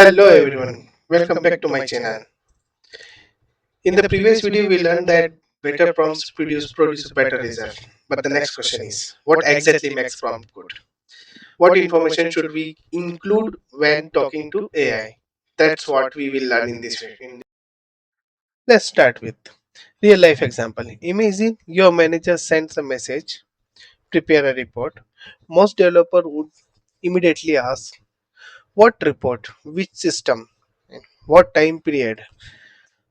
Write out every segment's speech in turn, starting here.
Hello everyone, welcome back to my channel. In the previous video we learned that better prompts produce a better result. But the next question is, what exactly makes prompt good? What information should we include when talking to AI? That's what we will learn in this video. Let's start with real life example. Imagine your manager sends a message, prepare a report. Most developer would immediately ask, what report, which system, what time period,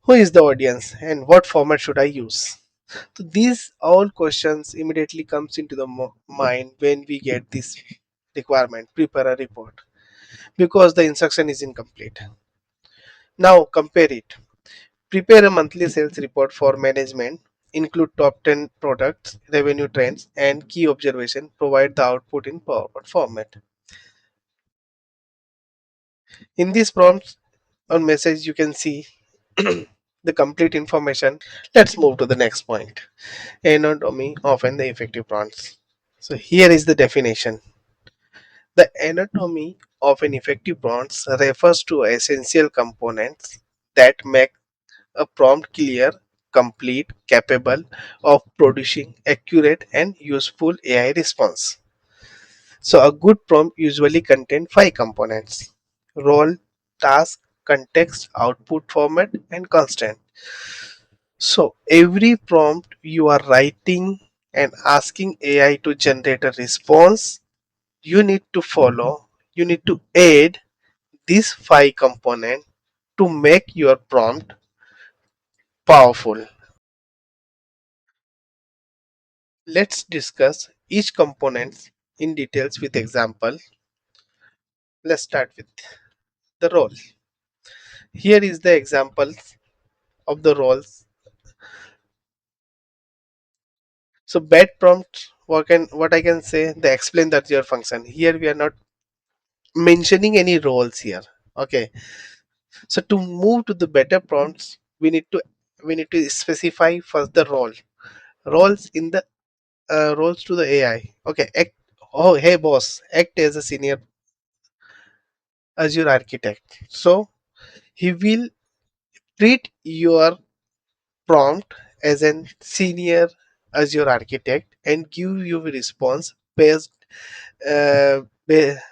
who is the audience, and what format should I use? So these all questions immediately comes into the mind when we get this requirement, prepare a report, because the instruction is incomplete. Now compare it. Prepare a monthly sales report for management, include top 10 products, revenue trends, and key observation. Provide the output in PowerPoint format. In these prompts on message, you can see the complete information. Let's move to the next point. Anatomy of an effective prompts. So here is the definition. The anatomy of an effective prompt refers to essential components that make a prompt clear, complete, capable of producing accurate and useful AI response. So a good prompt usually contains five components: role, task, context, output format, and constant. So every prompt you are writing and asking AI to generate a response, you need to follow, you need to add these five components to make your prompt powerful. Let's discuss each component in details with example. Let's start with the role. Here is the examples of the roles. So bad prompt, what I can say, they explain that your function. Here we are not mentioning any roles here. Okay. So to move to the better prompts, we need to specify first the roles in the roles to the AI. Okay, act. Oh, hey boss, act as a senior Azure architect. So he will treat your prompt as a senior Azure architect and give you a response based, uh, ba-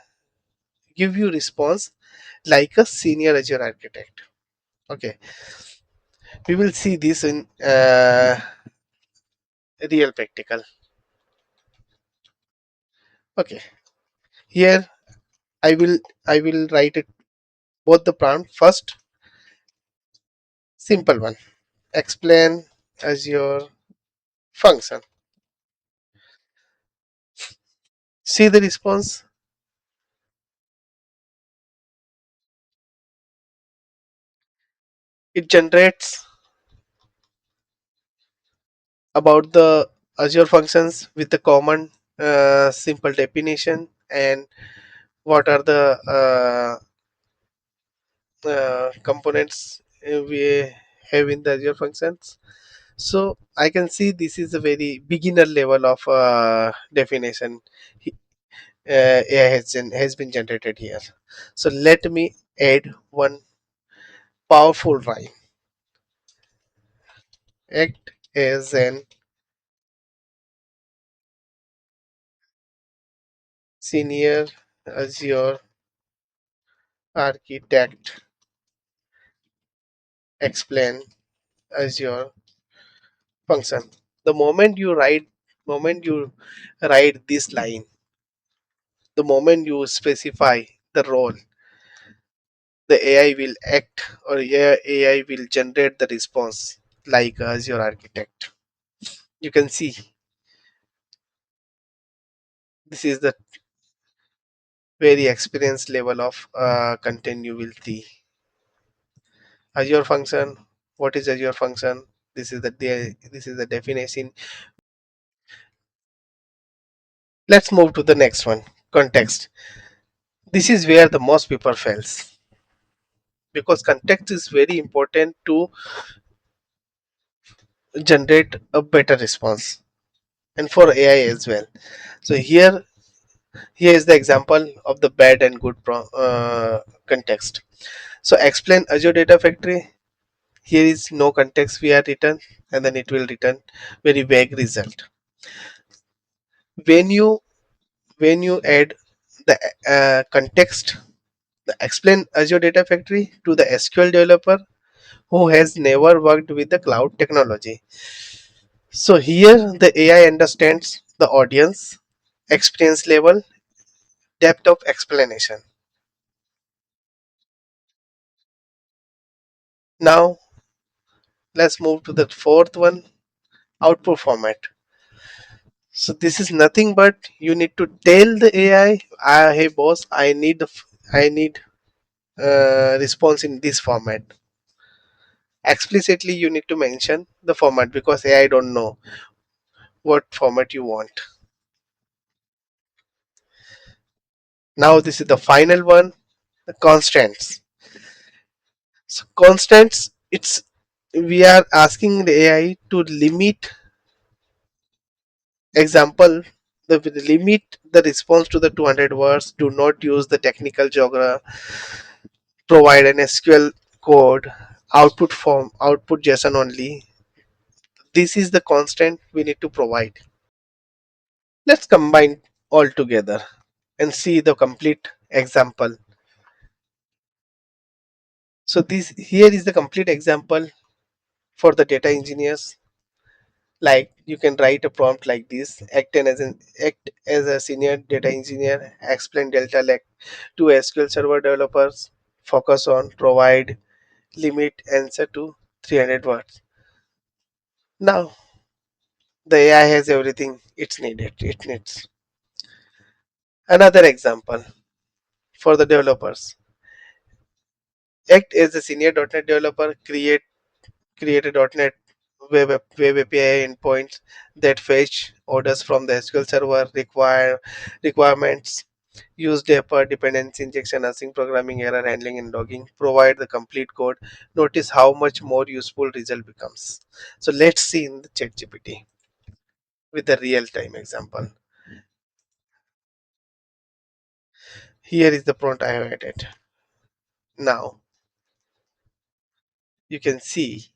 give you response like a senior Azure architect. Okay, we will see this in real practical. Okay, here I will I will write it both the prompt. First, simple one. Explain Azure function. See the response. It generates about the Azure functions with the common simple definition and what are the components we have in the Azure functions. So I can see this is a very beginner level of definition. AI has been generated here. So let me add one powerful rhyme. Act as an senior Azure architect. Explain Azure function. The moment you write this line, the moment you specify the role, the AI will act, or AI will generate the response like Azure architect. You can see this is the very experienced level of content you will see. Azure function. What is Azure function? This is the definition. Let's move to the next one. Context. This is where the most people fails, because context is very important to generate a better response and for AI as well. So here Here is the example of the bad and good context. So explain Azure Data Factory. Here is no context we are written, and then it will return very vague result. When you add the context, the explain Azure Data Factory to the SQL developer who has never worked with the cloud technology. So here the AI understands the audience, experience level, depth of explanation. Now let's move to the fourth one, output format. So this is nothing but you need to tell the AI, hey boss, I need response in this format. Explicitly, you need to mention the format because AI don't know what format you want. Now this is the final one, the constants. So constants, it's we are asking the AI to limit example the limit the response to the 200 words. Do not use the technical jargon. Provide an SQL code. Output JSON only. This is the constant we need to provide. Let's combine all together and see the complete example. So this here is the complete example for the data engineers. Like you can write a prompt like this: act as a senior data engineer, explain delta lake to SQL server developers, focus on provide limit answer to 300 words. Now the AI has everything it needs. Another example for the developers: act as a senior .NET developer, create a .NET web API endpoints that fetch orders from the SQL server, requirements, use depper, dependency injection, async programming, error handling, and logging, provide the complete code. Notice how much more useful result becomes. So let's see in the ChatGPT with a real-time example. Here is the prompt I have added. Now you can see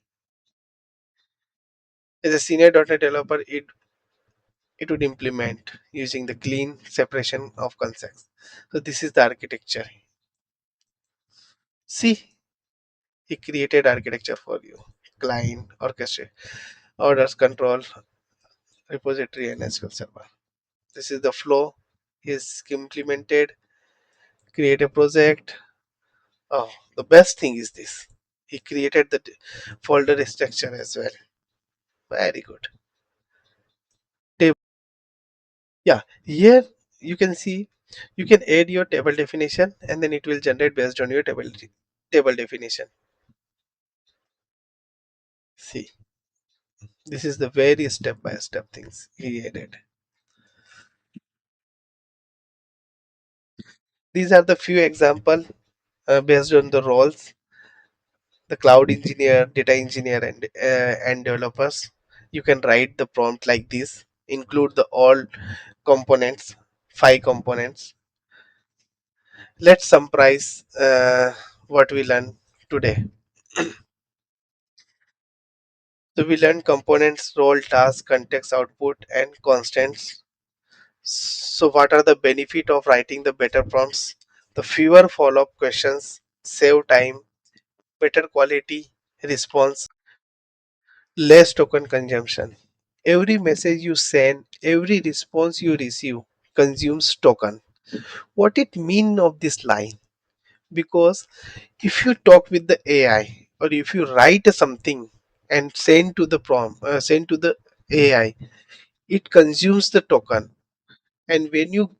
as a senior .NET developer, it would implement using the clean separation of concepts. So this is the architecture. See, he created architecture for you: client, orchestrate, orders, control, repository, and SQL server. This is the flow is implemented. Create a project. Oh, the best thing is this: he created the folder structure as well. Very good. Yeah, here you can see you can add your table definition and then it will generate based on your table definition. See, this is the very step by step things he added. These are the few example based on the roles: the cloud engineer, data engineer, and developers. You can write the prompt like this: include the all components, 5 components. Let's summarize what we learned today. So we learned components, role, task, context, output, and constants. So what are the benefit of writing the better prompts? The fewer follow-up questions, save time, better quality response, less token consumption. Every message you send, every response you receive consumes token. What it mean of this line? Because if you talk with the AI or if you write something and send to the AI, it consumes the token. And when you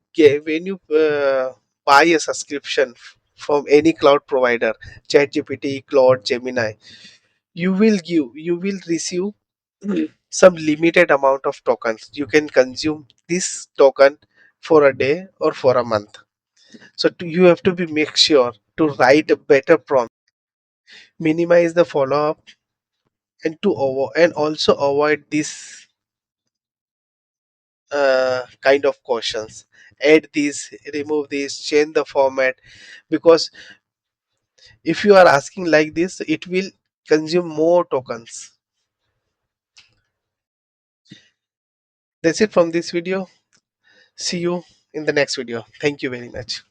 buy a subscription from any cloud provider, ChatGPT, Claude, Gemini, you will receive some limited amount of tokens. You can consume this token for a day or for a month. So you have to be make sure to write a better prompt, minimize the follow up, and also avoid this kind of questions. add this, remove this, change the format. Because if you are asking like this, it will consume more tokens. That's it from this video. See you in the next video. Thank you very much.